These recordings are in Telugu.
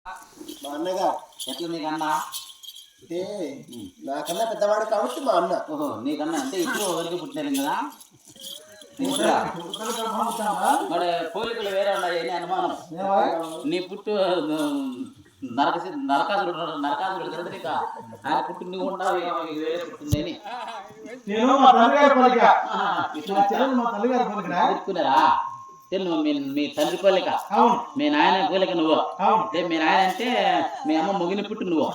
మా అన్నగా ఎట్లా నీకన్నా అంటే నాకన్నా పెద్దవాడు కాబట్టి మా అన్న. ఓహో నీకన్నా అంటే ఇప్పుడు ఒకరికి పుట్టినారు కదా. మరి పోలికలు వేరే ఉన్నాయి అని అనుమానం. నీ పుట్టు నరకాసుడు చంద్రిక ఆయన పుట్టి నువ్వు ఉండవు వేరే పుట్టింది అని చెప్పుకున్నారా. మీ తండ్రి పోలిక, మీ నాయన పోలిక నువ్వు. మీ నాయన అంటే మీ అమ్మ మొగిని పుట్టు నువ్వు.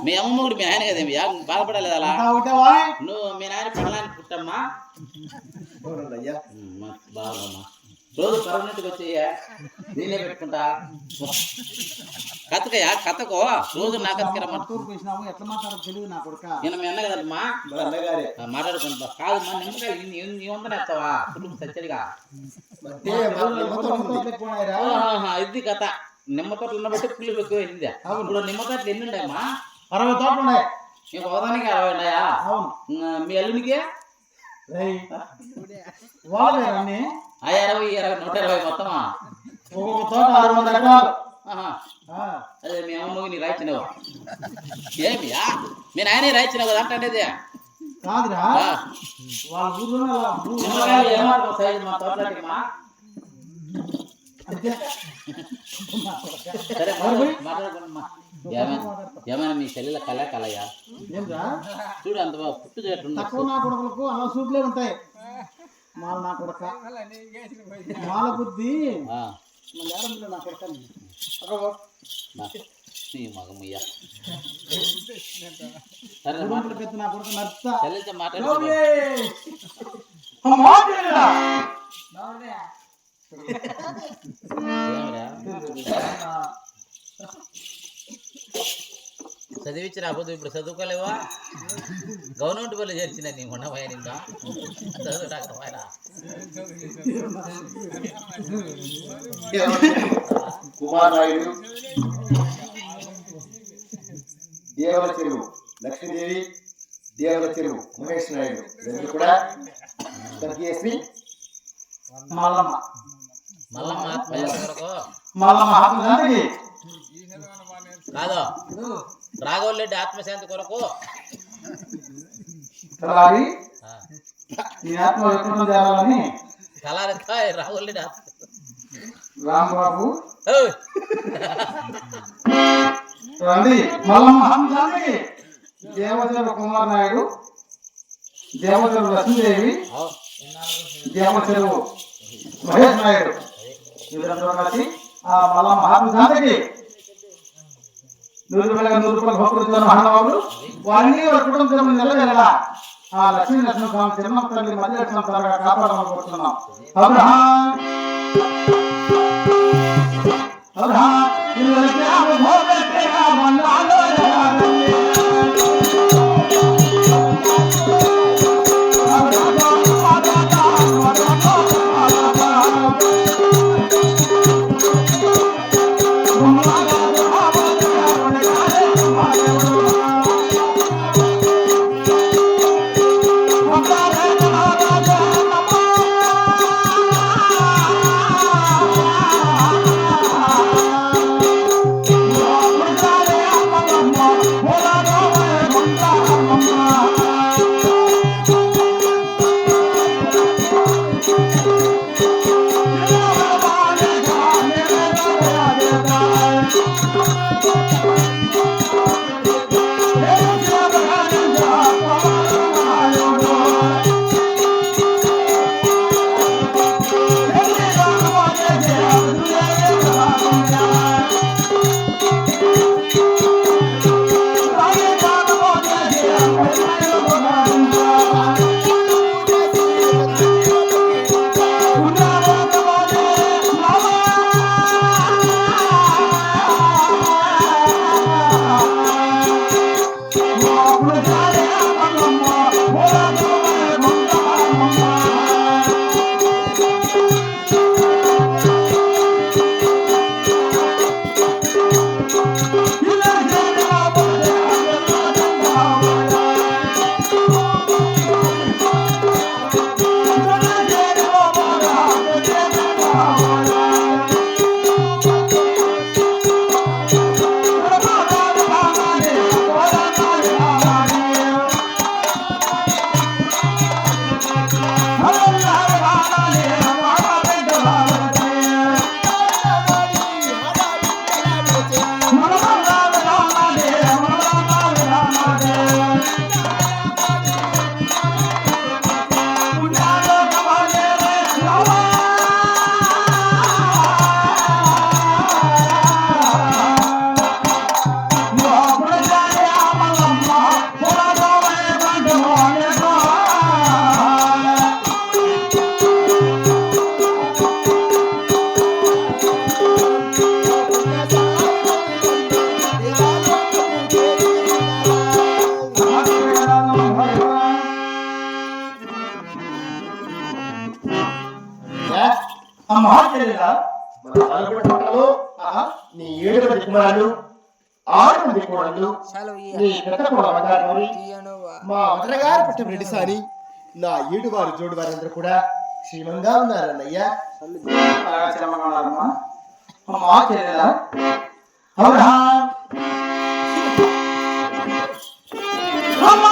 మీ అమ్మ మొగుడు మీ ఆయన కదా, బాధపడలేదు అలా. నువ్వు మీ నాయన పడలాన్ని పుట్టమ్మా. బాగమ్మా రోజు పర్మనెంట్గా వచ్చేయా నేనే పెట్టుకుంటా. కథకయ్యా కథకో రోజు నా కథకిరమ్మా. నేను మీ అన్న కదమ్మా మాట్లాడుకుంటా. కాదమ్మా నిమ్మకాయలు నీ వందన ఎత్తావా కుటుంబ సచ్చరిగా. ఇది కథ. నిమ్మ తోటలు ఉన్నబట్టి పుల్లు ఎక్కువ అయింది. ఇప్పుడు నిమ్మ తోటలు ఎన్ని ఉన్నాయమ్మా? 60 తోటలు ఉన్నాయి. నీకు ఒకదానికి 60 ఉన్నాయా? మీ అల్లునికి 60, 120 మొత్తమా? ఒక్కొక్క తోట 600 ఎకరాలు. అదే మీ అమ్మ నీ రాయించినావు ఏమియా? మీ నాయనే రాయించినావు కదా అంటే కాదురా వాళ్ళ ఊర్లో మా తోటలాంటిమా. సరే మాట్లాడుకోమ్మా. ఏమైనా మీ చెల్లెల కలయా చూడు అంత పుట్టు తక్కువ నా కొడుకులకు అలా సూట్లే ఉంటాయి. మాల నా కొడక మాల బుద్ధి నా కొడక మగమయ్యా. పెద్ద నా కొడుకు నడుస్తా చెల్లెలతో మాట్లాడు. చదివించి రాబోదు. ఇప్పుడు చదువుకోలేవా? గవర్నమెంట్ బళ్ళు చేర్చిన నీ ఉండవా నిందా చదువుతాకరా. కుమార్ నాయుడు, దేవల చెరువు లక్ష్మీదేవి, దేవల చెరువు మహేష్ నాయుడు రెండు కూడా స్వర్గీయశ్రీ మల్లమ్మ కాదు రాఘవరెడ్డి ఆత్మశాంతి కొరకు రాఘవరెడ్డి రాంబాబు మల్లమ్మ దేవచెరువు కుమార్ నాయుడు, దేవచెరువు లక్ష్మీదేవి, దేవచెరువు మహేష్ నాయుడు వీరందరూ కలిసి ఆ మల్లమ్మ ఆత్మశాంతికి 100 రూపాయల భక్తులు మహానుభావులు వారిని వారి కుటుంబం నిలవేళ ఆ లక్ష్మీ నరసింహస్వామి చిన్న తల్లి మధ్య త్వరగా కాపాడాలని కోరుతున్నాం. నీ 7 మంది కుమారులు 6 మంది కోడళ్ళు నీ పెద్ద కూడా బంగారు మా వదనగారు పుట్టిన రెడ్డి సాని నా 7 వారు జోడు వారందరూ కూడా క్షేమంగా ఉన్నారన్నయ్యా. బాగా క్షేమంగా ఉన్నారమ్మా. అమ్మా చెల్లెలా అవునా అమ్మా